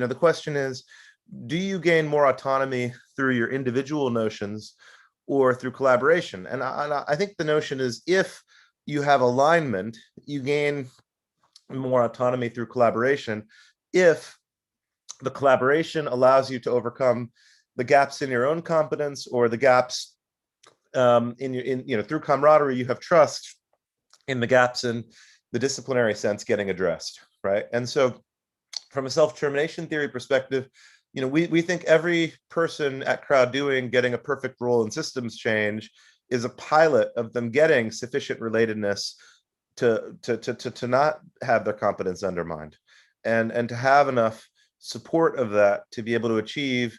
the question is, do you gain more autonomy through your individual notions or through collaboration? And I think the notion is, if you have alignment, you gain more autonomy through collaboration. If the collaboration allows you to overcome the gaps in your own competence, or the gaps through camaraderie, you have trust in the gaps in the disciplinary sense getting addressed, right? And so from a self-determination theory perspective, we think every person at Crowd Doing getting a perfect role in systems change is a pilot of them getting sufficient relatedness to not have their competence undermined, and to have enough support of that to be able to achieve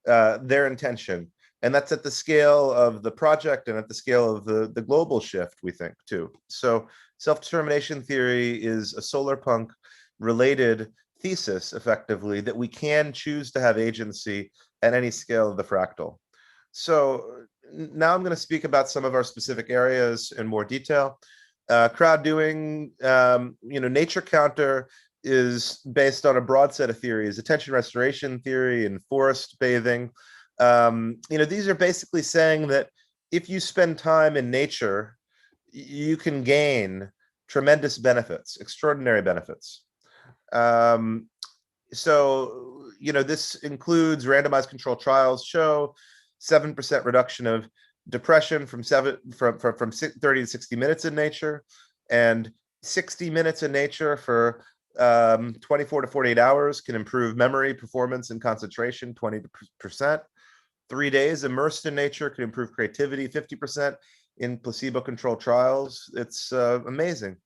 their intention. And that's at the scale of the project and at the scale of the global shift, we think, too. So self-determination theory is a Solarpunk related thesis, effectively, that we can choose to have agency at any scale of the fractal. So now I'm going to speak about some of our specific areas in more detail. Crowd Doing, nature counter is based on a broad set of theories: attention restoration theory and forest bathing. These are basically saying that if you spend time in nature, you can gain tremendous benefits, extraordinary benefits. This includes randomized controlled trials show 7% reduction of depression from 30 to 60 minutes in nature, and 60 minutes in nature for 24 to 48 hours can improve memory, performance, and concentration 20%. 3 days immersed in nature can improve creativity 50% in placebo-controlled trials. It's amazing.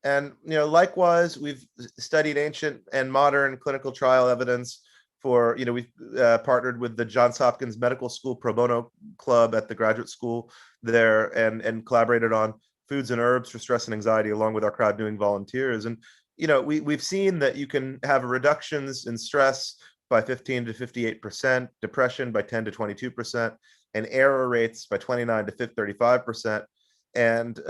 And likewise, we've studied ancient and modern clinical trial evidence for, we've partnered with the Johns Hopkins Medical School Pro Bono Club at the graduate school there, and collaborated on foods and herbs for stress and anxiety along with our Crowd Doing volunteers. And we've seen that you can have reductions in stress by 15 to 58%, depression by 10 to 22%, and error rates by 29 to 35%, and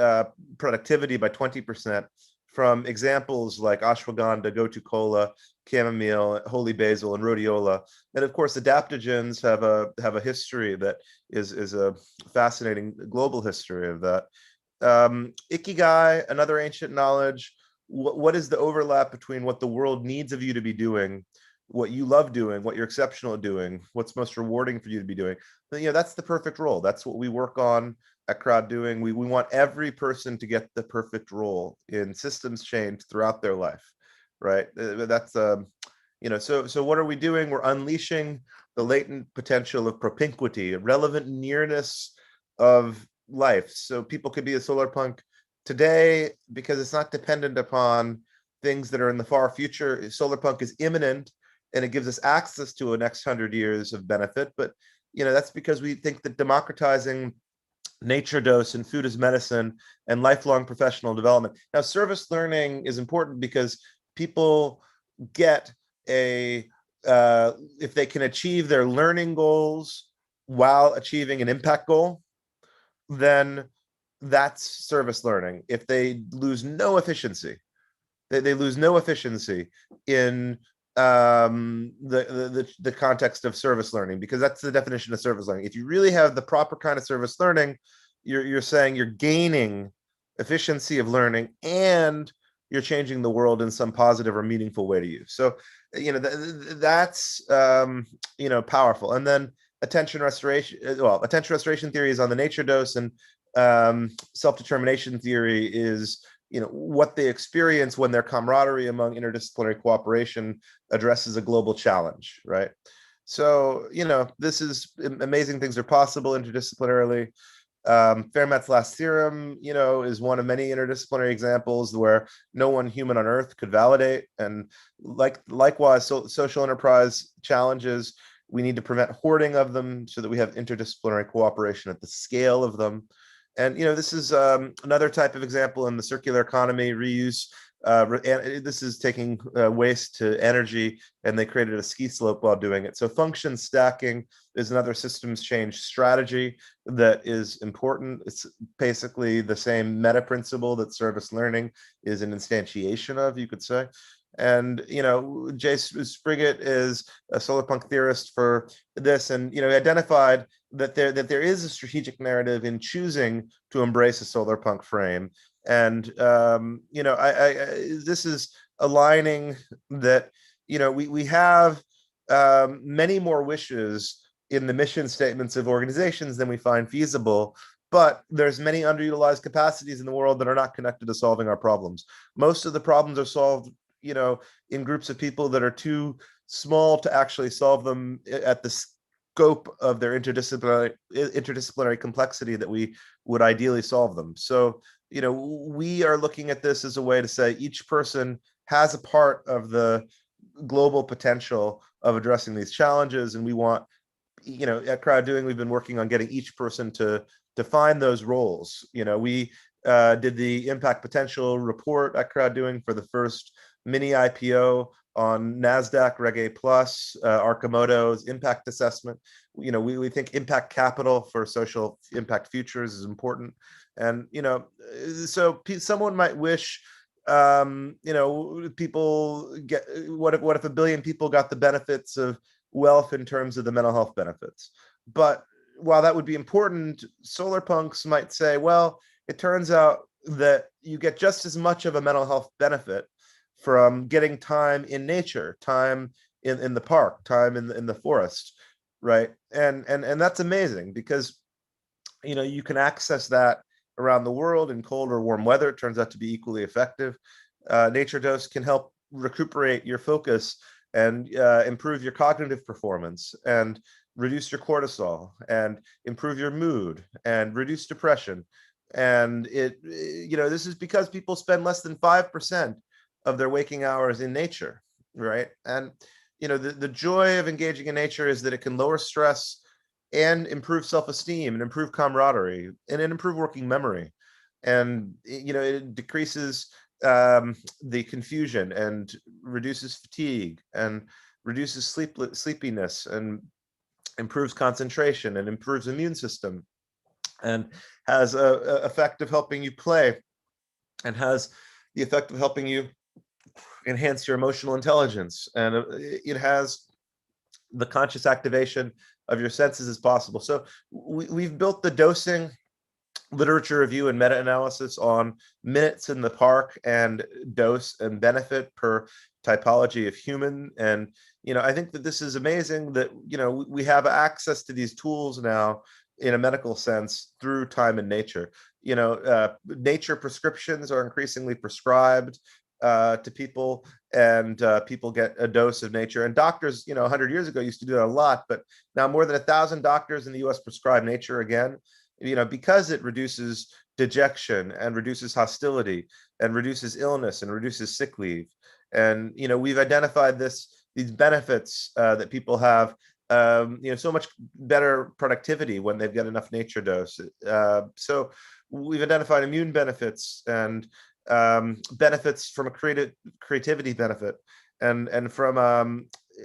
productivity by 20%, from examples like ashwagandha, gotu kola, chamomile, holy basil, and rhodiola. And of course, adaptogens have a history that is a fascinating global history of that. Ikigai, another ancient knowledge. What is the overlap between what the world needs of you to be doing, what you love doing, what you're exceptional at doing, what's most rewarding for you to be doing? That's the perfect role. That's what we work on at Crowd Doing. We want every person to get the perfect role in systems change throughout their life, right? That's so what are we doing? We're unleashing the latent potential of propinquity, relevant nearness of life. So people could be a Solarpunk today because it's not dependent upon things that are in the far future. Solarpunk is imminent, and it gives us access to a next 100 years of benefit. But that's because we think that democratizing nature dose and food as medicine and lifelong professional development. Now, service learning is important because people get if they can achieve their learning goals while achieving an impact goal, then that's service learning. If they lose no efficiency, they lose no efficiency in the context of service learning, because that's the definition of service learning. If you really have the proper kind of service learning, you're saying you're gaining efficiency of learning and you're changing the world in some positive or meaningful way to you. So that's powerful. And then attention restoration theory is on the nature dose, and self-determination theory is what they experience when their camaraderie among interdisciplinary cooperation addresses a global challenge, right? So, this is amazing things are possible interdisciplinarily. Fermat's last theorem, is one of many interdisciplinary examples where no one human on earth could validate. And likewise, social enterprise challenges, we need to prevent hoarding of them so that we have interdisciplinary cooperation at the scale of them. And this is another type of example in the circular economy, reuse. This is taking waste to energy, and they created a ski slope while doing it. So function stacking is another systems change strategy that is important. It's basically the same meta principle that service learning is an instantiation of, you could say. And Jay Spriggett is a solarpunk theorist for this, and he identified that there is a strategic narrative in choosing to embrace a solarpunk frame. And this is aligning that we have many more wishes in the mission statements of organizations than we find feasible, but there's many underutilized capacities in the world that are not connected to solving our problems. Most of the problems are solved in groups of people that are too small to actually solve them at the scope of their interdisciplinary complexity that we would ideally solve them. So we are looking at this as a way to say each person has a part of the global potential of addressing these challenges, and we want, at Crowd Doing, we've been working on getting each person to define those roles. We did the impact potential report at Crowd Doing for the first mini IPO on NASDAQ Reg A+, Arcimoto's impact assessment. We think impact capital for social impact futures is important. And, so someone might wish, people get, what if 1 billion people got the benefits of wealth in terms of the mental health benefits? But while that would be important, solarpunks might say, well, it turns out that you get just as much of a mental health benefit from getting time in nature, time in the park, time in the forest, right? And that's amazing, because you can access that around the world in cold or warm weather. It turns out to be equally effective. Nature dose can help recuperate your focus and improve your cognitive performance and reduce your cortisol and improve your mood and reduce depression. And this is because people spend less than 5% of their waking hours in nature, right? And the joy of engaging in nature is that it can lower stress and improve self-esteem and improve camaraderie and improve working memory. And it decreases the confusion and reduces fatigue and reduces sleepiness and improves concentration and improves immune system, and has a effect of helping you play, and has the effect of helping you enhance your emotional intelligence, and it has the conscious activation of your senses as possible. So we've built the dosing literature review and meta-analysis on minutes in the park and dose and benefit per typology of human. And I think that this is amazing that we have access to these tools now in a medical sense through time in nature. Nature prescriptions are increasingly prescribed to people, and people get a dose of nature. And doctors, 100 years ago used to do that a lot, but now more than 1,000 doctors in the US prescribe nature again, because it reduces dejection and reduces hostility and reduces illness and reduces sick leave. And we've identified these benefits that people have, so much better productivity when they've got enough nature dose. So we've identified immune benefits and benefits from a creativity benefit, and from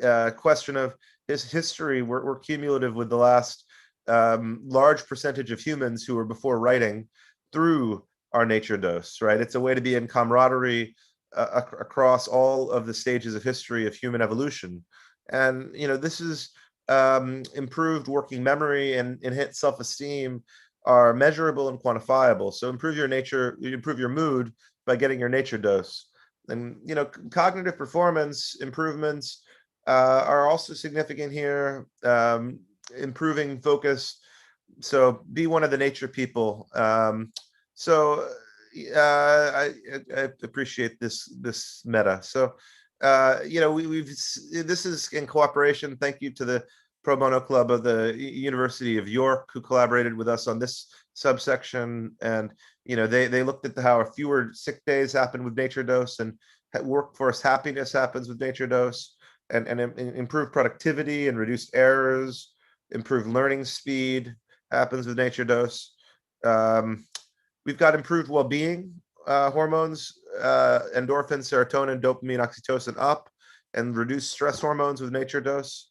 a question of his history. We're cumulative with the last large percentage of humans who were before writing through our nature dose, right? It's a way to be in camaraderie across all of the stages of history of human evolution. And this is improved working memory and enhanced self-esteem are measurable and quantifiable. So improve your mood by getting your nature dose. And cognitive performance improvements are also significant here. Improving focus. So be one of the nature people. So I appreciate this meta. So this is in cooperation. Thank you to the Pro Bono Club of the University of York, who collaborated with us on this subsection. And they looked at how fewer sick days happen with nature dose, and workforce happiness happens with nature dose, and improved productivity and reduced errors, improved learning speed happens with nature dose. We've got improved well-being hormones, endorphin, serotonin, dopamine, oxytocin up, and reduced stress hormones with nature dose.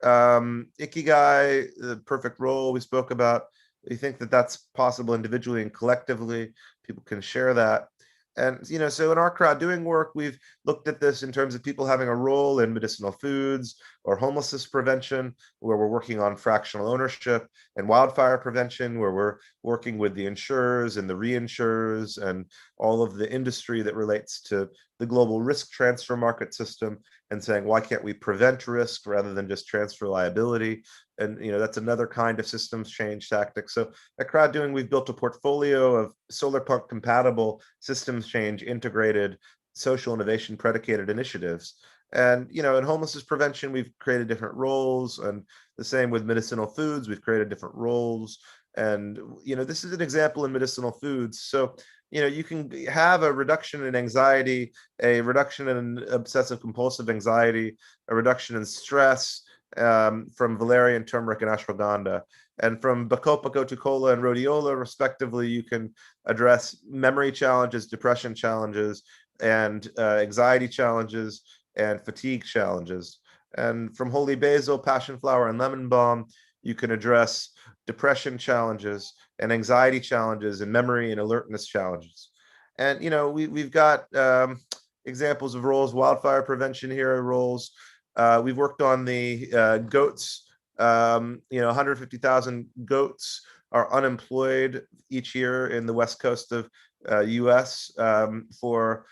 Ikigai, the perfect role we spoke about. We think that that's possible individually and collectively. People can share that. And, so in our crowd doing work, we've looked at this in terms of people having a role in medicinal foods or homelessness prevention, where we're working on fractional ownership, and wildfire prevention, where we're working with the insurers and the reinsurers and all of the industry that relates to the global risk transfer market system, and saying, why can't we prevent risk rather than just transfer liability? And that's another kind of systems change tactic. So at crowd doing, we've built a portfolio of Solarpunk compatible systems change integrated social innovation predicated initiatives. And in homelessness prevention, we've created different roles, and the same with medicinal foods, we've created different roles. And this is an example in medicinal foods. So you can have a reduction in anxiety, a reduction in obsessive compulsive anxiety, a reduction in stress, from valerian, turmeric, and ashwagandha. And from bacopa, gotukola, and rhodiola, respectively, you can address memory challenges, depression challenges, and anxiety challenges, and fatigue challenges. And from holy basil, passion flower, and lemon balm, you can address depression challenges and anxiety challenges and memory and alertness challenges. And we've got examples of roles, wildfire prevention hero roles. We've worked on the goats. 150,000 goats are unemployed each year in the west coast of US for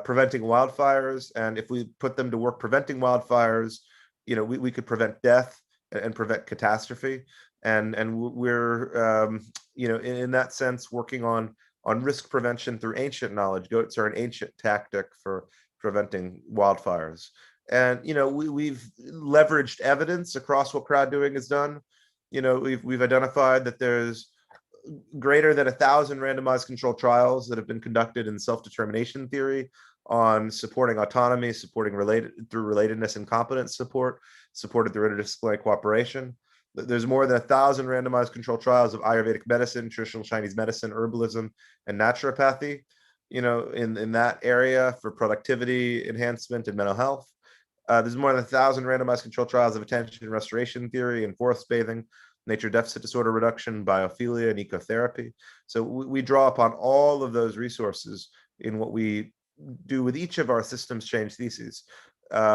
preventing wildfires. And if we put them to work preventing wildfires, we could prevent death and prevent catastrophe. And we're in that sense working on risk prevention through ancient knowledge. Goats are an ancient tactic for preventing wildfires. And we've leveraged evidence across what crowd doing has done. We've identified that there's greater than 1,000 randomized controlled trials that have been conducted in self-determination theory on supporting autonomy, supporting through relatedness and competence support, supported through interdisciplinary cooperation. There's more than 1,000 randomized controlled trials of Ayurvedic medicine, traditional Chinese medicine, herbalism, and naturopathy, in that area for productivity enhancement and mental health. There's more than 1,000 randomized controlled trials of attention and restoration theory and forest bathing, nature deficit disorder reduction, biophilia, and ecotherapy. So we draw upon all of those resources in what we do with each of our systems change theses.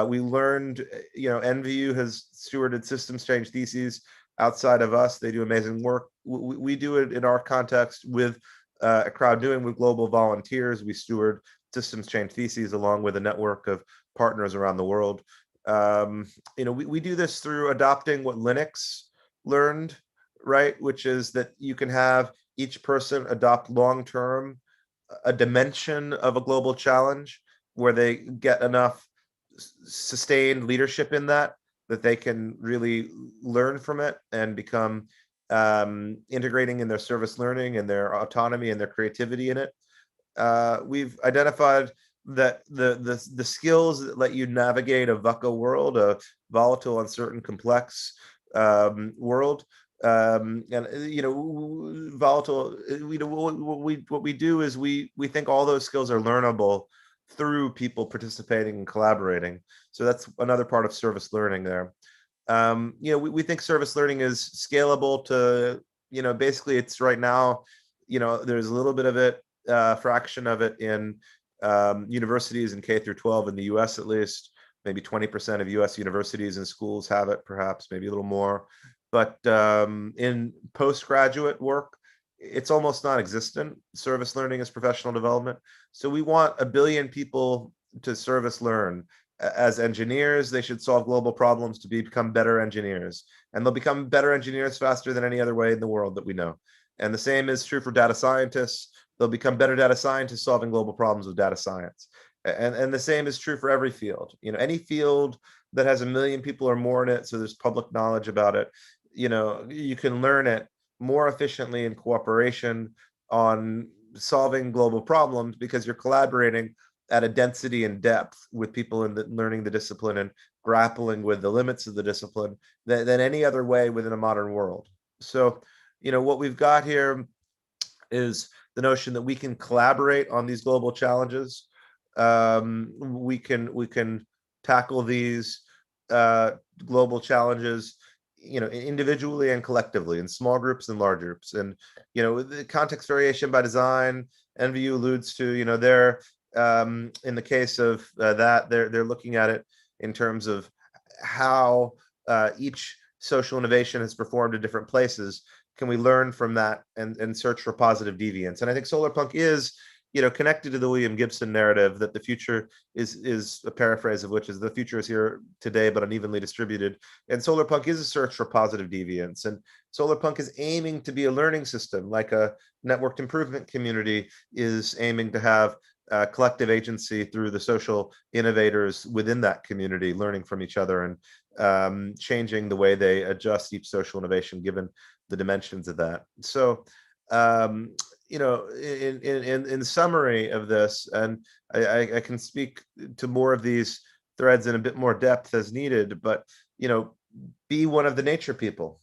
We learned, NVU has stewarded systems change theses outside of us. They do amazing work. We do it in our context with a crowd doing with global volunteers. We steward systems change theses along with a network of partners around the world. We do this through adopting what Linux learned, right? Which is that you can have each person adopt long-term a dimension of a global challenge where they get enough sustained leadership in that they can really learn from it and become integrating in their service learning and their autonomy and their creativity in it. We've identified that the skills that let you navigate a VUCA world, a volatile, uncertain, complex world, and volatile. What we do is we think all those skills are learnable through people participating and collaborating. So that's another part of service learning there. We think service learning is scalable to, basically it's right now, there's a little bit of it, fraction of it in universities in K through 12 in the US at least. Maybe 20% of US universities and schools have it, perhaps, maybe a little more. But in postgraduate work, it's almost non-existent. Service learning is professional development. So we want 1 billion people to service learn. As engineers, they should solve global problems to become better engineers. And they'll become better engineers faster than any other way in the world that we know. And the same is true for data scientists. They'll become better data scientists solving global problems with data science. And the same is true for every field. Any field that has 1 million people or more in it, so there's public knowledge about it, you can learn it more efficiently in cooperation on solving global problems because you're collaborating at a density and depth with people in learning the discipline and grappling with the limits of the discipline than any other way within a modern world. So, what we've got here is the notion that we can collaborate on these global challenges. We can tackle these global challenges individually and collectively, in small groups and large groups. And the context variation by design, NVU alludes to, they're in the case of that, they're looking at it in terms of how each social innovation has performed in different places. Can we learn from that and search for positive deviance? And I think Solarpunk is connected to the William Gibson narrative that the future is a paraphrase of which is the future is here today but unevenly distributed. And Solarpunk is a search for positive deviance. And Solarpunk is aiming to be a learning system, like a networked improvement community is aiming to have collective agency through the social innovators within that community, learning from each other and changing the way they adjust each social innovation given the dimensions of that. So in summary of this, and I can speak to more of these threads in a bit more depth as needed, but be one of the nature people.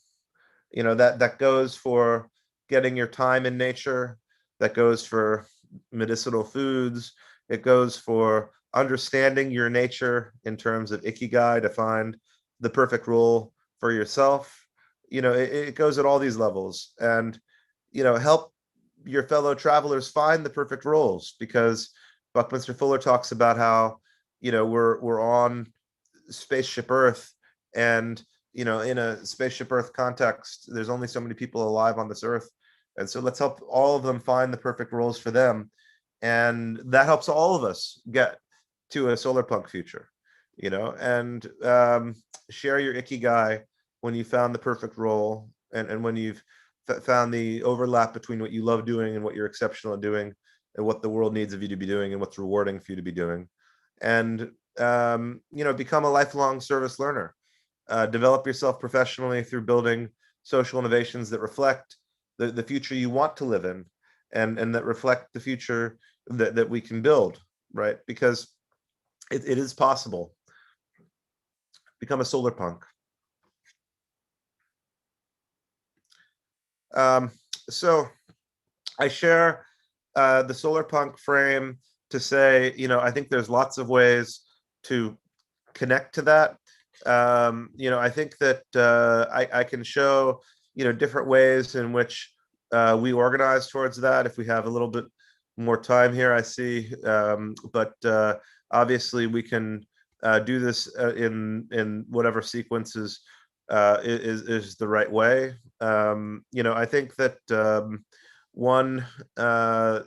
That goes for getting your time in nature, that goes for medicinal foods, it goes for understanding your nature in terms of ikigai, to find the perfect role for yourself. It goes at all these levels, and help your fellow travelers find the perfect roles, because Buckminster Fuller talks about how we're on spaceship Earth, and in a spaceship Earth context, there's only so many people alive on this Earth, and so let's help all of them find the perfect roles for them, and that helps all of us get to a Solarpunk future. And share your ikigai when you found the perfect role, and when you've found the overlap between what you love doing and what you're exceptional at doing, and what the world needs of you to be doing, and what's rewarding for you to be doing. And become a lifelong service learner. Develop yourself professionally through building social innovations that reflect the future you want to live in, and that reflect the future that we can build, right? Because it is possible. Become a Solarpunk. So I share the Solarpunk frame to say, I think there's lots of ways to connect to that. I think that I can show, different ways in which we organize towards that if we have a little bit more time here, I see. But obviously we can do this in whatever sequences is the right way. I think that one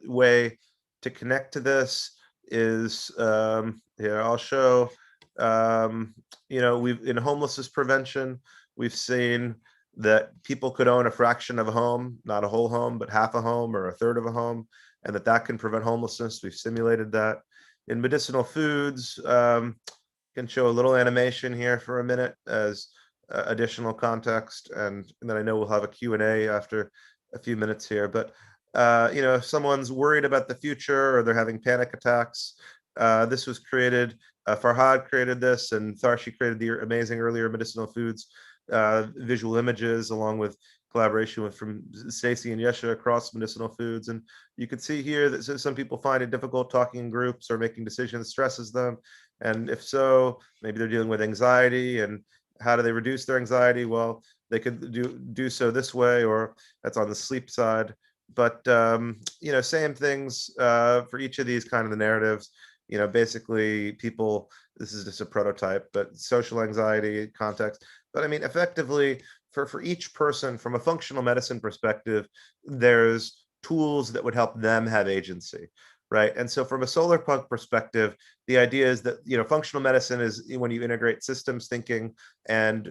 way to connect to this is here. I'll show. We've in homelessness prevention, we've seen that people could own a fraction of a home, not a whole home, but half a home or a third of a home, and that can prevent homelessness. We've simulated that. In medicinal foods, can show a little animation here for a minute as additional context, and then I know we'll have a Q&A after a few minutes here. But if someone's worried about the future or they're having panic attacks, this was created. Farhad created this, and Tharshi created the amazing earlier medicinal foods visual images, along with collaboration from Stacy and Yesha across medicinal foods. And you can see here that some people find it difficult talking in groups or making decisions stresses them. And if so, maybe they're dealing with anxiety, and how do they reduce their anxiety? Well, they could do so this way, or that's on the sleep side. But same things for each of these kind of the narratives. Basically people, this is just a prototype, but social anxiety context. But I mean, effectively, for each person, from a functional medicine perspective, there's tools that would help them have agency, right? And so from a Solarpunk perspective, the idea is that, functional medicine is when you integrate systems thinking and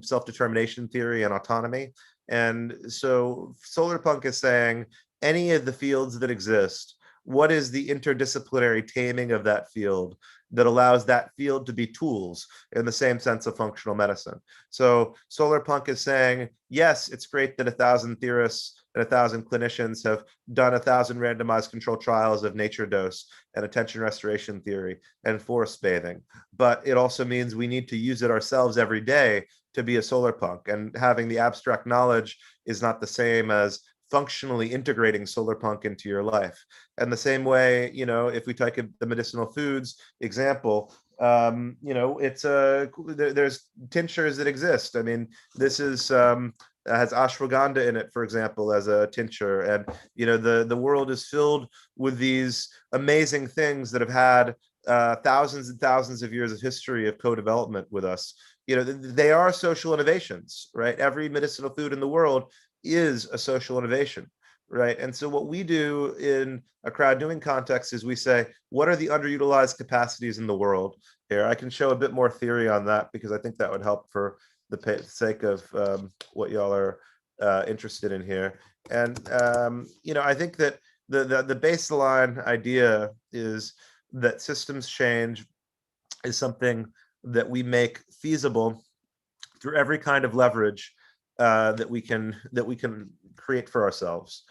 self-determination theory and autonomy. And so Solarpunk is saying any of the fields that exist, what is the interdisciplinary taming of that field that allows that field to be tools in the same sense of functional medicine? So Solarpunk is saying, yes, it's great that 1,000 theorists and 1,000 clinicians have done 1,000 randomized controlled trials of nature dose and attention restoration theory and forest bathing. But it also means we need to use it ourselves every day to be a Solarpunk. And having the abstract knowledge is not the same as functionally integrating Solarpunk into your life. And the same way, if we take the medicinal foods example, You know, it's there's tinctures that exist. I mean, this is has ashwagandha in it, for example, as a tincture, and you know, the world is filled with these amazing things that have had thousands and thousands of years of history of co-development with us. You know, they are social innovations, right? Every medicinal food in the world is a social innovation, right? And so what we do in a crowd doing context is we say, what are the underutilized capacities in the world? Here, I can show a bit more theory on that because I think that would help for the sake of what y'all are interested in here. And you know, I think that the baseline idea is that systems change is something that we make feasible through every kind of leverage that we can create for ourselves,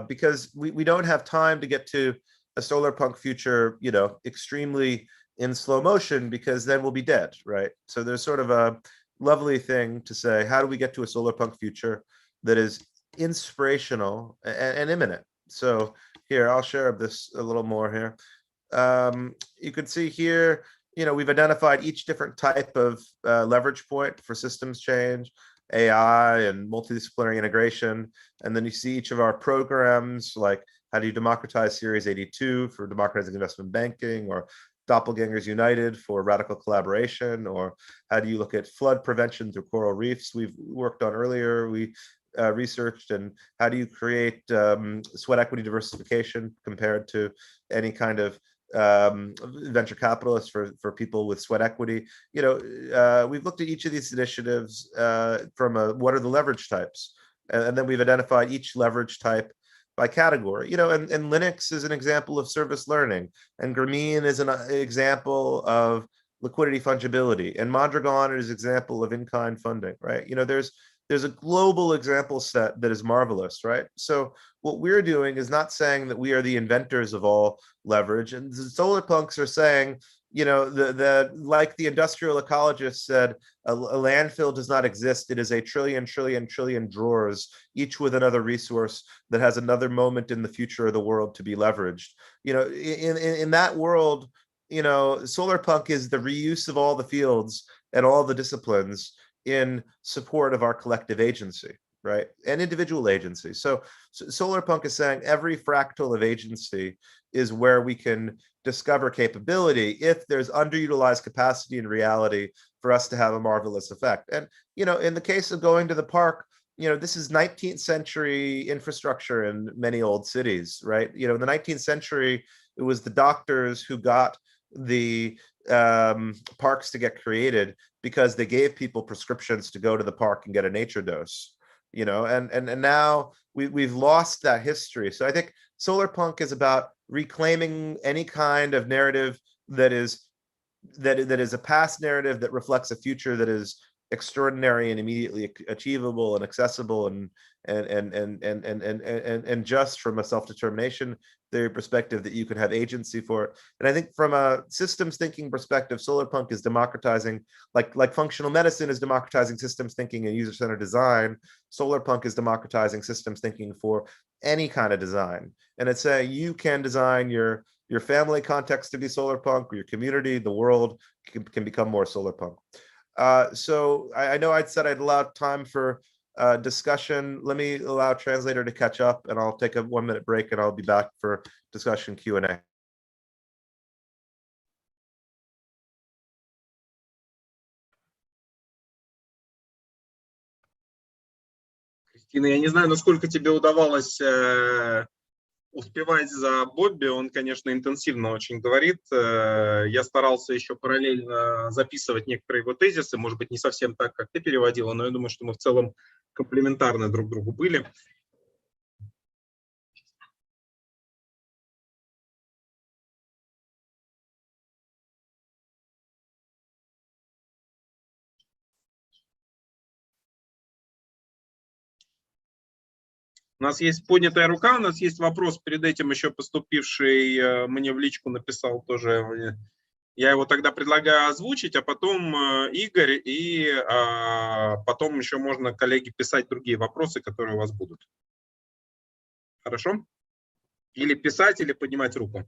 because we don't have time to get to a Solarpunk future, you know, extremely in slow motion, because then we'll be dead, right? So there's sort of a lovely thing to say, how do we get to a Solarpunk future that is inspirational and imminent? So here, I'll share this a little more here. You can see here, you know, we've identified each different type of leverage point for systems change, AI and multidisciplinary integration. And then you see each of our programs, like how do you democratize Series 82 for democratizing investment banking, or Doppelgangers United for radical collaboration, or how do you look at flood prevention through coral reefs we've worked on earlier, we researched, and how do you create sweat equity diversification compared to any kind of venture capitalists for people with sweat equity. You know, we've looked at each of these initiatives from what are the leverage types, and then we've identified each leverage type by category. You know, and Linux is an example of service learning, and Grameen is an example of liquidity fungibility, and Mondragon is an example of in-kind funding, right? You know, there's a global example set that is marvelous, right? So what we're doing is not saying that we are the inventors of all leverage, and the Solarpunks are saying, you know, like the industrial ecologist said, a landfill does not exist. It is a trillion drawers, each with another resource that has another moment in the future of the world to be leveraged. You know, in that world, you know, Solarpunk is the reuse of all the fields and all the disciplines in support of our collective agency, right? And individual agency. So Solarpunk is saying every fractal of agency is where we can discover capability if there's underutilized capacity in reality for us to have a marvelous effect. And, you know, in the case of going to the park, you know, this is 19th century infrastructure in many old cities, right? You know, in the 19th century, it was the doctors who got the parks to get created because they gave people prescriptions to go to the park and get a nature dose, you know, and now we've lost that history. So I think Solarpunk is about reclaiming any kind of narrative that is a past narrative that reflects a future that is extraordinary and immediately achievable and accessible and just from a self-determination theory perspective that you can have agency for it. And I think from a systems thinking perspective, Solarpunk is democratizing, like functional medicine is democratizing systems thinking and user-centered design. Solarpunk is democratizing systems thinking for any kind of design. And it's saying you can design your family context to be Solarpunk, or your community, the world can become more Solarpunk. So I know I'd said I'd allow time for discussion. Let me allow translator to catch up, and I'll take a 1-minute break, and I'll be back for discussion Q&A. Кристина, я не знаю, насколько тебе удавалось успевать за Бобби, он, конечно, интенсивно очень говорит. Я старался еще параллельно записывать некоторые его тезисы, может быть, не совсем так, как ты переводила, но я думаю, что мы в целом комплементарны друг другу были. У нас есть поднятая рука, у нас есть вопрос, перед этим еще поступивший мне в личку написал тоже. Я его тогда предлагаю озвучить, а потом Игорь, и потом еще можно, коллеги, писать другие вопросы, которые у вас будут. Хорошо? Или писать, или поднимать руку.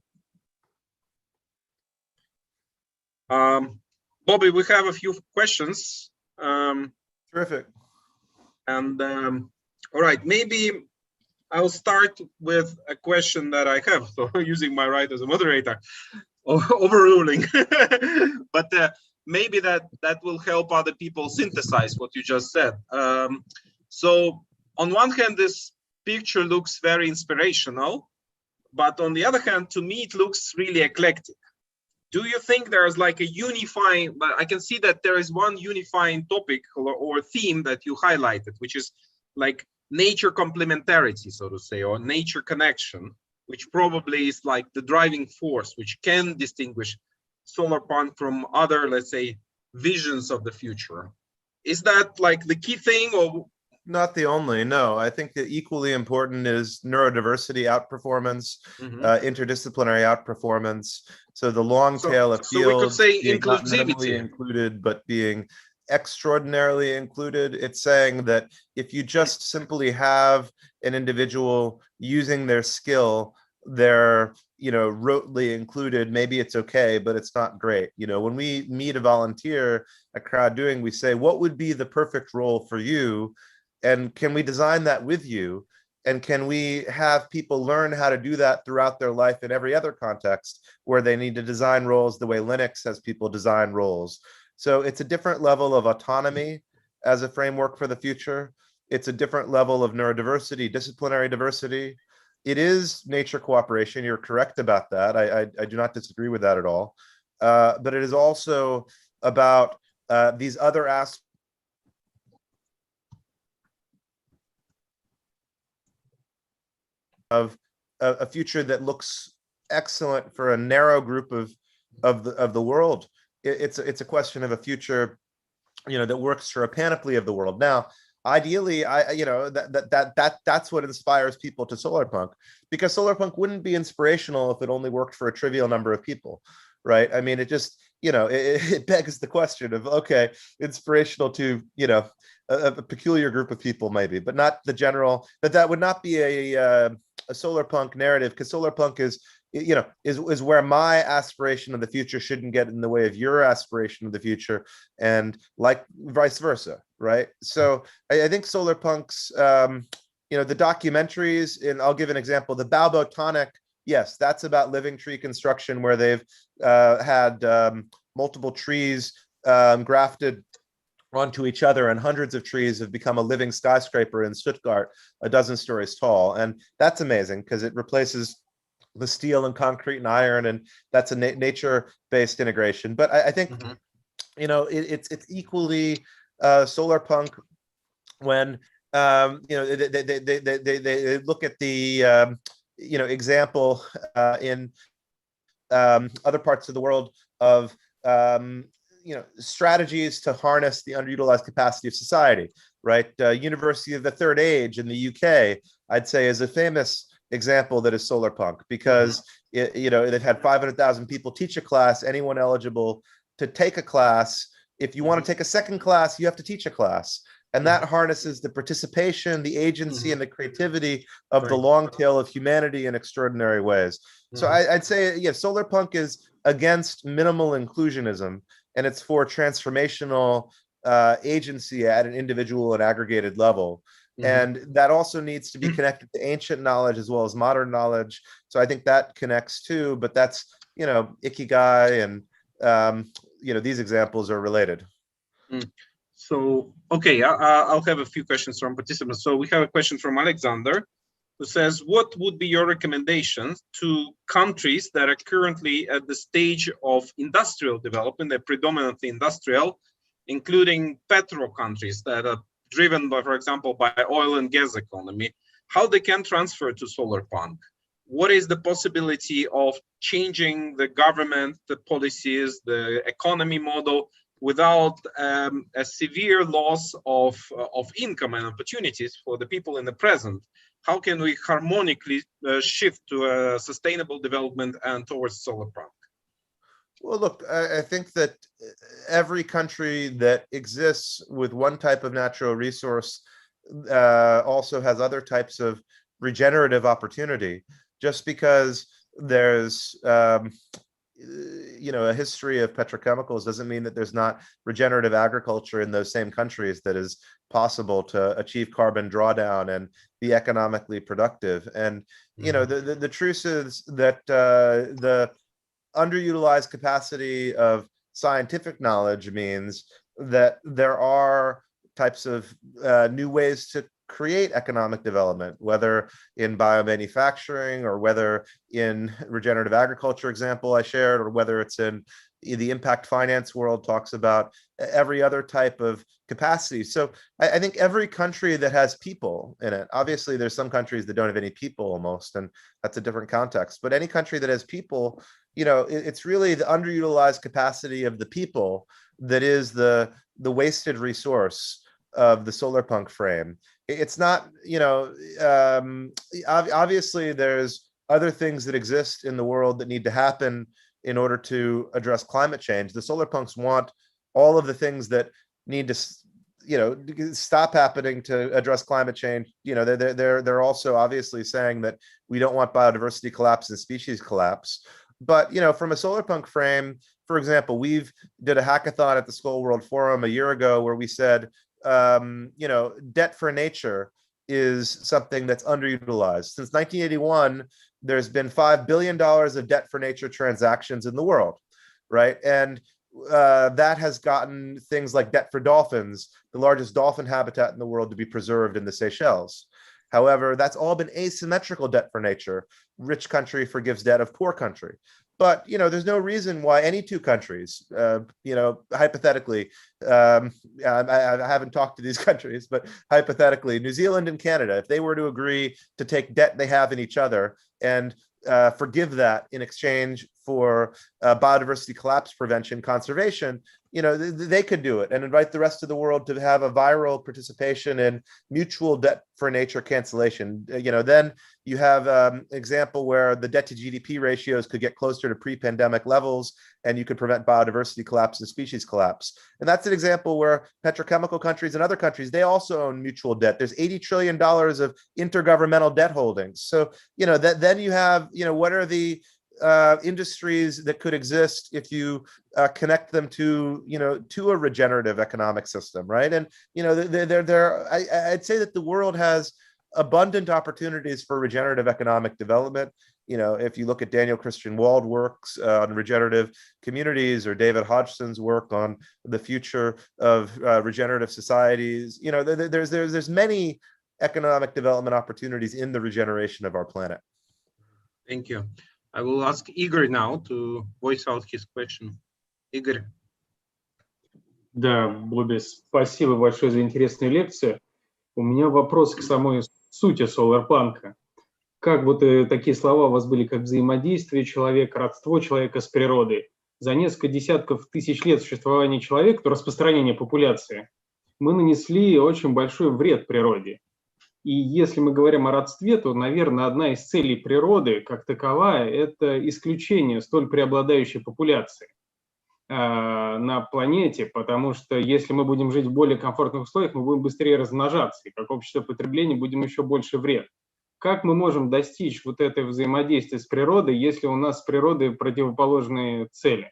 Bobby, we have a few questions. Terrific. And all right, maybe I'll start with a question that I have. So using my right as a moderator, overruling. But maybe that will help other people synthesize what you just said. So on one hand, this picture looks very inspirational, but on the other hand, to me, it looks really eclectic. Do you think there's like a unifying, but I can see that there is one unifying topic or theme that you highlighted, which is like nature complementarity, so to say, or nature connection, which probably is like the driving force, which can distinguish Solarpunk from other, let's say, visions of the future. Is that like the key thing, or? Not the only, no. I think that equally important is neurodiversity outperformance, interdisciplinary outperformance. So the long tail of so we could fields say being not inclusivity. minimally included, but being extraordinarily included. It's saying that if you just simply have an individual using their skill, they're, rotely included, maybe it's okay, but it's not great. When we meet a volunteer at Crowd Doing, we say, what would be the perfect role for you? And can we design that with you? And can we have people learn how to do that throughout their life in every other context where they need to design roles the way Linux has people design roles? So it's a different level of autonomy as a framework for the future. It's a different level of neurodiversity, disciplinary diversity. It is nature cooperation. You're correct about that. I do not disagree with that at all. But it is also about these other aspects of a future that looks excellent for a narrow group of the world. It's a question of a future, that works for a panoply of the world. Now, ideally, that's what inspires people to Solarpunk, because Solarpunk wouldn't be inspirational if it only worked for a trivial number of people, right? I mean, it just, it begs the question of, okay, inspirational to, a peculiar group of people maybe, but not the general, that would not be a Solarpunk narrative, because Solarpunk is where my aspiration of the future shouldn't get in the way of your aspiration of the future, and like vice versa, right? So I think Solarpunk's, the documentaries, and I'll give an example, the Balbotonic, yes, that's about living tree construction, where they've had multiple trees grafted onto each other, and hundreds of trees have become a living skyscraper in Stuttgart, a dozen stories tall. And that's amazing because it replaces the steel and concrete and iron, and that's a nature-based integration. But I think, it's equally Solarpunk when, they look at the, example in other parts of the world of, strategies to harness the underutilized capacity of society, right? University of the Third Age in the UK, I'd say, is a famous example that is Solarpunk, because they've had 500,000 people teach a class, anyone eligible to take a class. If you want to take a second class, you have to teach a class. And that harnesses the participation, the agency, and the creativity of the long tail of humanity in extraordinary ways. So I'd say, Solarpunk is against minimal inclusionism, and it's for transformational agency at an individual and aggregated level. And that also needs to be connected to ancient knowledge as well as modern knowledge. So I think that connects too, but that's, Ikigai and, these examples are related. So, okay, I'll have a few questions from participants. So we have a question from Alexander, who says, what would be your recommendations to countries that are currently at the stage of industrial development? They're predominantly industrial, including petro countries that are driven by, for example, by oil and gas economy, how they can transfer to Solarpunk? What is the possibility of changing the government, the policies, the economy model without a severe loss of income and opportunities for the people in the present? How can we harmonically shift to a sustainable development and towards Solarpunk? Well, look, I think that every country that exists with one type of natural resource also has other types of regenerative opportunity. Just because there's, a history of petrochemicals doesn't mean that there's not regenerative agriculture in those same countries that is possible to achieve carbon drawdown and be economically productive. And the truth is that the underutilized capacity of scientific knowledge means that there are types of new ways to create economic development, whether in biomanufacturing or whether in regenerative agriculture example I shared, or whether it's in the impact finance world talks about every other type of capacity. So I think every country that has people in it, obviously there's some countries that don't have any people almost, and that's a different context, but any country that has people, it's really the underutilized capacity of the people that is the wasted resource of the Solarpunk frame. It's not, obviously there's other things that exist in the world that need to happen in order to address climate change. The Solarpunks want all of the things that need to, stop happening to address climate change. They're also obviously saying that we don't want biodiversity collapse and species collapse. But, from a Solarpunk frame, for example, we've did a hackathon at the Skull World Forum a year ago where we said, debt for nature is something that's underutilized. Since 1981, there's been $5 billion of debt for nature transactions in the world, right? And that has gotten things like debt for dolphins, the largest dolphin habitat in the world, to be preserved in the Seychelles. However, that's all been asymmetrical debt for nature. Rich country forgives debt of poor country. But, there's no reason why any two countries, hypothetically, I haven't talked to these countries, but hypothetically, New Zealand and Canada, if they were to agree to take debt they have in each other and forgive that in exchange for biodiversity collapse prevention, conservation, they could do it and invite the rest of the world to have a viral participation in mutual debt for nature cancellation. Then you have an example where the debt to GDP ratios could get closer to pre-pandemic levels, and you could prevent biodiversity collapse and species collapse. And that's an example where petrochemical countries and other countries, they also own mutual debt. There's $80 trillion of intergovernmental debt holdings. So, then you have, what are the industries that could exist if you connect them to a regenerative economic system, right? And I'd say that the world has abundant opportunities for regenerative economic development. If you look at Daniel Christian Wald works on regenerative communities, or David Hodgson's work on the future of regenerative societies, there's many economic development opportunities in the regeneration of our planet. Thank you. I will ask Igor now to voice out his question. Игорь. Да, Бобби, спасибо большое за интересную лекцию. У меня вопрос к самой сути Соларпанка. Как такие слова у вас были, как взаимодействие человека, родство человека с природой? За несколько десятков тысяч лет существования человека, распространения популяции, мы нанесли очень большой вред природе. И если мы говорим о родстве, то, наверное, одна из целей природы, как таковая, это исключение столь преобладающей популяции на планете, потому что если мы будем жить в более комфортных условиях, мы будем быстрее размножаться, и как общество потребления будем еще больше вред. Как мы можем достичь этой взаимодействия с природой, если у нас с природой противоположные цели?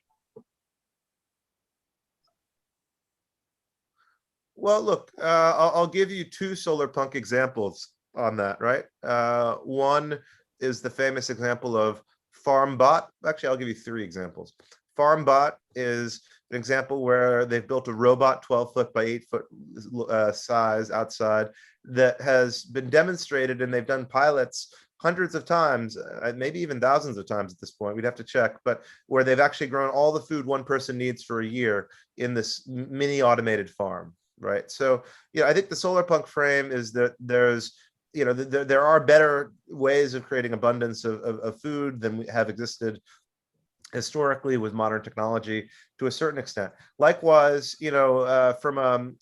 Well, look, I'll give you two Solarpunk examples on that, right? One is the famous example of FarmBot. Actually, I'll give you three examples. FarmBot is an example where they've built a robot 12-foot by 8-foot size outside that has been demonstrated, and they've done pilots hundreds of times, maybe even thousands of times at this point, we'd have to check, but where they've actually grown all the food one person needs for a year in this mini automated farm. Right. So, I think the Solarpunk frame is that there's, there are better ways of creating abundance of food than we have existed historically with modern technology to a certain extent. Likewise,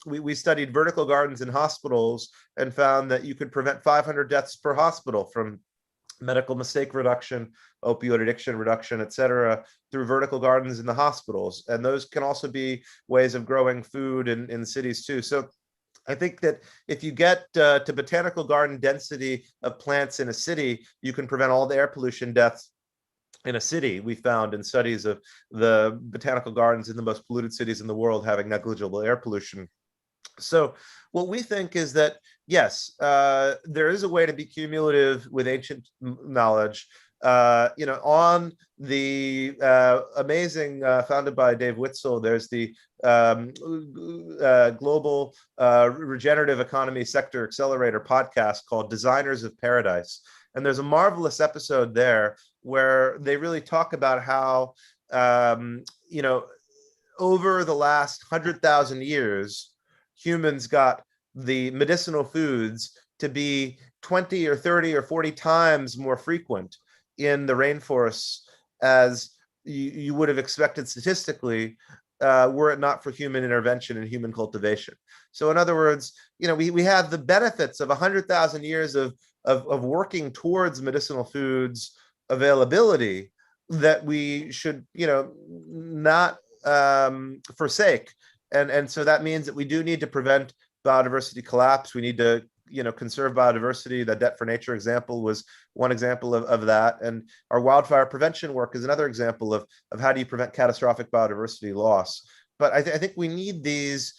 we studied vertical gardens in hospitals and found that you could prevent 500 deaths per hospital from medical mistake reduction, opioid addiction reduction, et cetera, through vertical gardens in the hospitals. And those can also be ways of growing food in cities too. So I think that if you get to botanical garden density of plants in a city, you can prevent all the air pollution deaths in a city, we found in studies of the botanical gardens in the most polluted cities in the world having negligible air pollution. So what we think is that, yes, there is a way to be cumulative with ancient knowledge. On the amazing, founded by Dave Witzel, there's the Global Regenerative Economy Sector Accelerator podcast called Designers of Paradise. And there's a marvelous episode there where they really talk about how, over the last 100,000 years, humans got the medicinal foods to be 20 or 30 or 40 times more frequent in the rainforests as you would have expected statistically, were it not for human intervention and human cultivation. So in other words, we have the benefits of 100,000 years of working towards medicinal foods availability that we should, not forsake. And so that means that we do need to prevent biodiversity collapse. We need to, conserve biodiversity. The Debt for Nature example was one example of that. And our wildfire prevention work is another example of how do you prevent catastrophic biodiversity loss. But I think we need these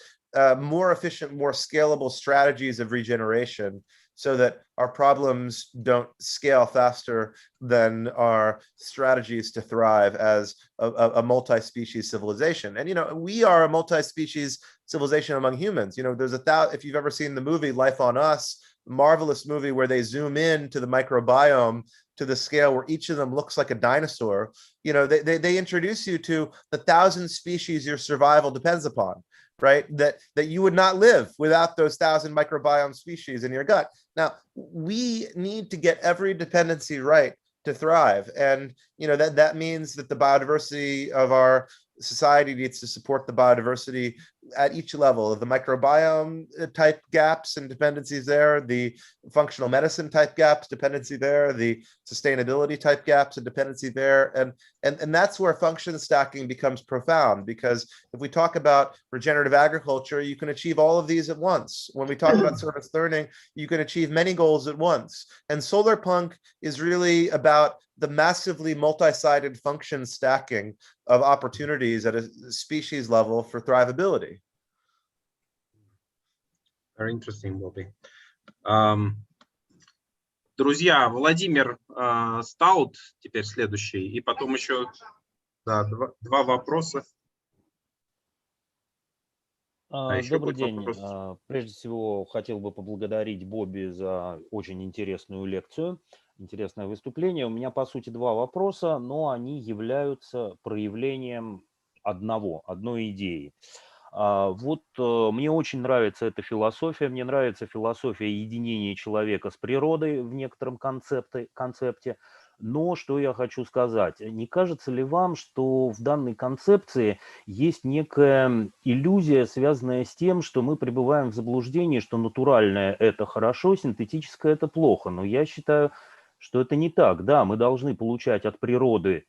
more efficient, more scalable strategies of regeneration so that our problems don't scale faster than our strategies to thrive as a multi-species civilization. And, we are a multi-species civilization among humans. There's if you've ever seen the movie Life on Us, marvelous movie where they zoom in to the microbiome to the scale where each of them looks like a dinosaur, they introduce you to the 1,000 species your survival depends upon. Right, that you would not live without those 1,000 microbiome species in your gut. Now, we need to get every dependency right to thrive, and that means that the biodiversity of our society needs to support the biodiversity at each level of the microbiome type gaps and dependencies there, the functional medicine type gaps, dependency there, the sustainability type gaps and dependency there. And that's where function stacking becomes profound, because if we talk about regenerative agriculture, you can achieve all of these at once. When we talk about service learning, you can achieve many goals at once. And Solarpunk is really about the massively multi-sided function stacking of opportunities at a species level for thrivability. Very interesting, Bobby. Друзья, Владимир Стаут теперь следующий, и потом еще два вопроса. Добрый день. Прежде всего, хотел бы поблагодарить Бобби за очень интересную лекцию, интересное выступление. У меня, по сути, два вопроса, но они являются проявлением одной идеи. Мне очень нравится эта философия, мне нравится философия единения человека с природой в некотором концепте. Но что я хочу сказать, не кажется ли вам, что в данной концепции есть некая иллюзия, связанная с тем, что мы пребываем в заблуждении, что натуральное – это хорошо, синтетическое – это плохо? Но я считаю, что это не так. Да, мы должны получать от природы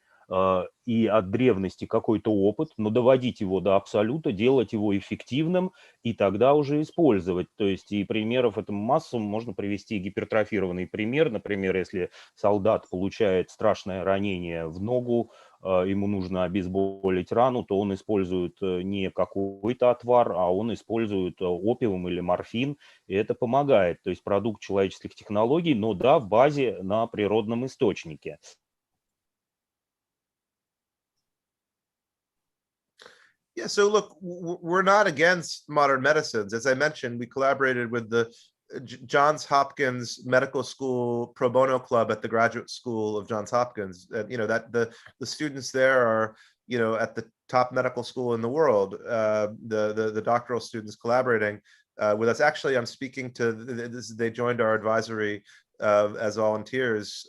и от древности какой-то опыт, но доводить его до абсолюта, делать его эффективным и тогда уже использовать. То есть и примеров этому массу можно привести гипертрофированный пример. Например, если солдат получает страшное ранение в ногу, ему нужно обезболить рану, то он использует не какой-то отвар, а он использует опиум или морфин, и это помогает. То есть продукт человеческих технологий, но да, в базе на природном источнике. Yeah, so look, we're not against modern medicines. As I mentioned, we collaborated with the Johns Hopkins Medical School Pro Bono Club at the Graduate School of Johns Hopkins. That the students there are, at the top medical school in the world. The doctoral students collaborating with us. Actually, I'm speaking to they joined our advisory as volunteers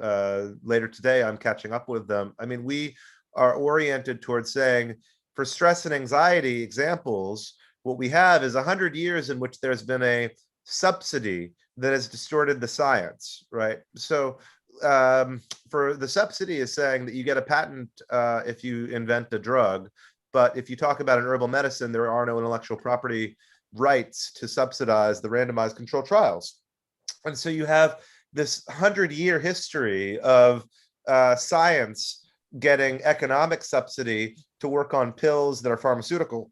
later today. I'm catching up with them. I mean, we are oriented towards saying, for stress and anxiety examples, what we have is 100 years in which there's been a subsidy that has distorted the science, right? So for the subsidy is saying that you get a patent if you invent a drug, but if you talk about an herbal medicine, there are no intellectual property rights to subsidize the randomized controlled trials. And so you have this 100-year history of science getting economic subsidy to work on pills that are pharmaceutical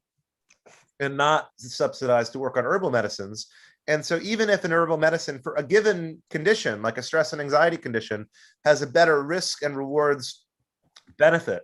and not subsidized to work on herbal medicines. And so even if an herbal medicine for a given condition, like a stress and anxiety condition, has a better risk and rewards benefit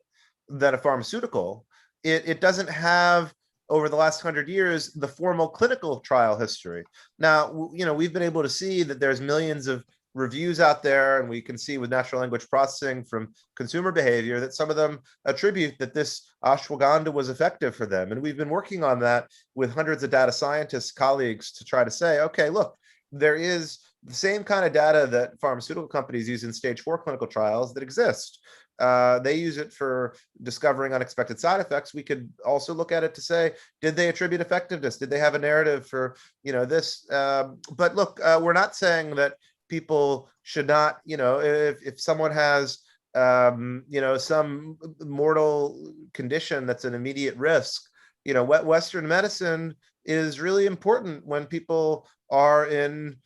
than a pharmaceutical, it doesn't have, over the last 100 years, the formal clinical trial history. Now, you know, we've been able to see that there's millions of reviews out there, and we can see with natural language processing from consumer behavior that some of them attribute that this ashwagandha was effective for them. And we've been working on that with hundreds of data scientists, colleagues, to try to say, okay, look, there is the same kind of data that pharmaceutical companies use in stage 4 clinical trials that exist. They use it for discovering unexpected side effects. We could also look at it to say, did they attribute effectiveness? Did they have a narrative for, you know, this? But look, we're not saying that people should not, you know, if someone has, you know, some mortal condition that's an immediate risk, you know, Western medicine is really important when people are in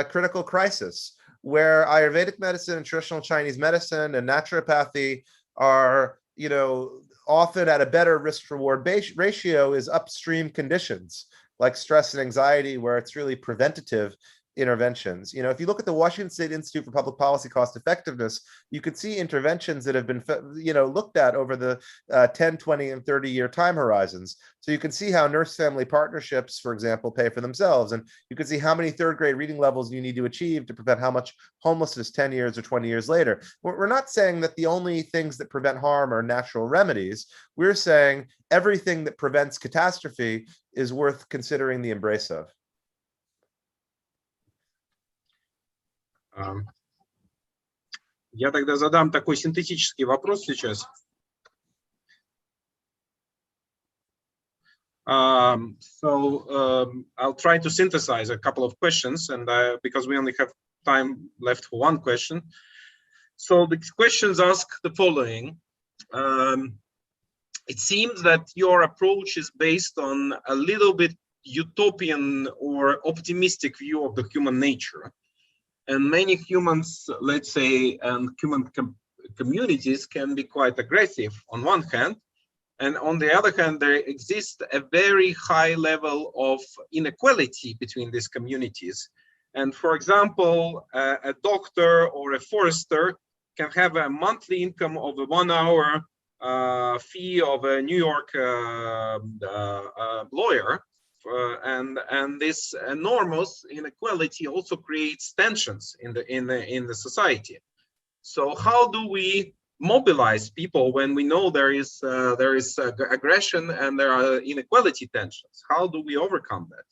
critical crisis, where Ayurvedic medicine and traditional Chinese medicine and naturopathy are, you know, often at a better risk-reward ratio is upstream conditions like stress and anxiety, where it's really preventative interventions. You know, if you look at the Washington State Institute for Public Policy Cost Effectiveness, you could see interventions that have been, you know, looked at over the 10, 20, and 30-year time horizons. So you can see how nurse-family partnerships, for example, pay for themselves. And you can see how many third-grade reading levels you need to achieve to prevent how much homelessness 10 years or 20 years later. We're not saying that the only things that prevent harm are natural remedies. We're saying everything that prevents catastrophe is worth considering the embrace of. Я тогда задам такой синтетический вопрос сейчас. I'll try to synthesize a couple of questions, and because we only have time left for one question. So the questions ask the following. It seems that your approach is based on a little bit utopian or optimistic view of the human nature. And many humans, let's say, and human communities can be quite aggressive on one hand, and on the other hand, there exists a very high level of inequality between these communities. And for example, a doctor or a forester can have a monthly income of a 1 hour fee of a New York lawyer. And this enormous inequality also creates tensions in the society. So how do we mobilize people when we know there is aggression and there are inequality tensions? How do we overcome that?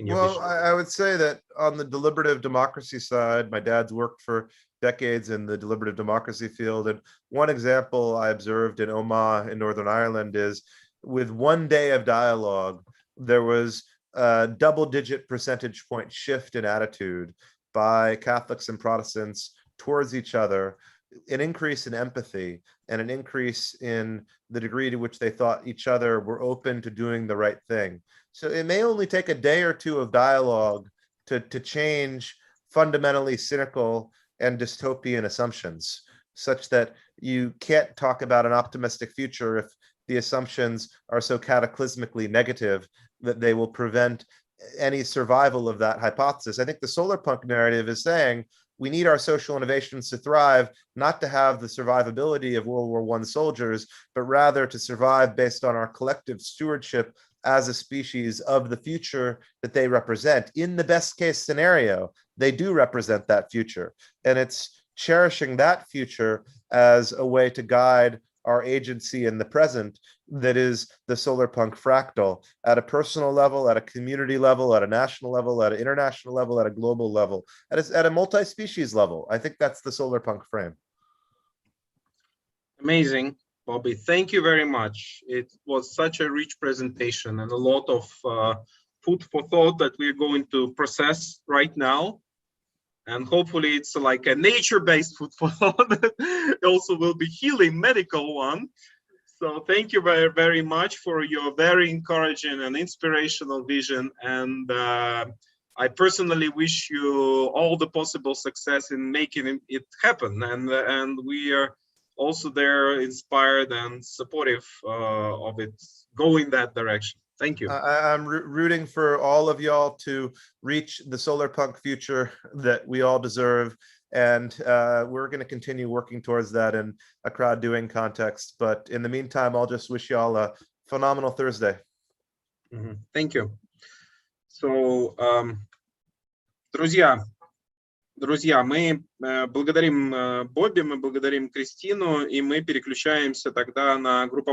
Well, I would say that on the deliberative democracy side, my dad's worked for decades in the deliberative democracy field, and one example I observed in Omagh in Northern Ireland is with 1 day of dialogue, there was a double-digit percentage point shift in attitude by Catholics and Protestants towards each other, an increase in empathy, and an increase in the degree to which they thought each other were open to doing the right thing. So it may only take a day or two of dialogue to change fundamentally cynical and dystopian assumptions, such that you can't talk about an optimistic future if the assumptions are so cataclysmically negative that they will prevent any survival of that hypothesis. I think the Solarpunk narrative is saying we need our social innovations to thrive, not to have the survivability of World War I soldiers, but rather to survive based on our collective stewardship as a species of the future that they represent. In the best case scenario, they do represent that future. And it's cherishing that future as a way to guide our agency in the present that is the Solarpunk fractal at a personal level, at a community level, at a national level, at an international level, at a global level, at a multi-species level. I think that's the Solarpunk frame. Amazing, Bobby. Thank you very much. It was such a rich presentation and a lot of food for thought that we're going to process right now. And hopefully it's like a nature-based food for thought that also will be healing medical one. So thank you very, very much for your very encouraging and inspirational vision. And I personally wish you all the possible success in making it happen, and we are also there inspired and supportive of it going that direction. Thank you. I'm rooting for all of y'all to reach the Solarpunk future that we all deserve, and we're going to continue working towards that in a crowd doing context. But in the meantime, I'll just wish y'all a phenomenal Thursday. Thank you. So, друзья, мы благодарим Бобби, мы благодарим Кристину, и мы переключаемся тогда на группу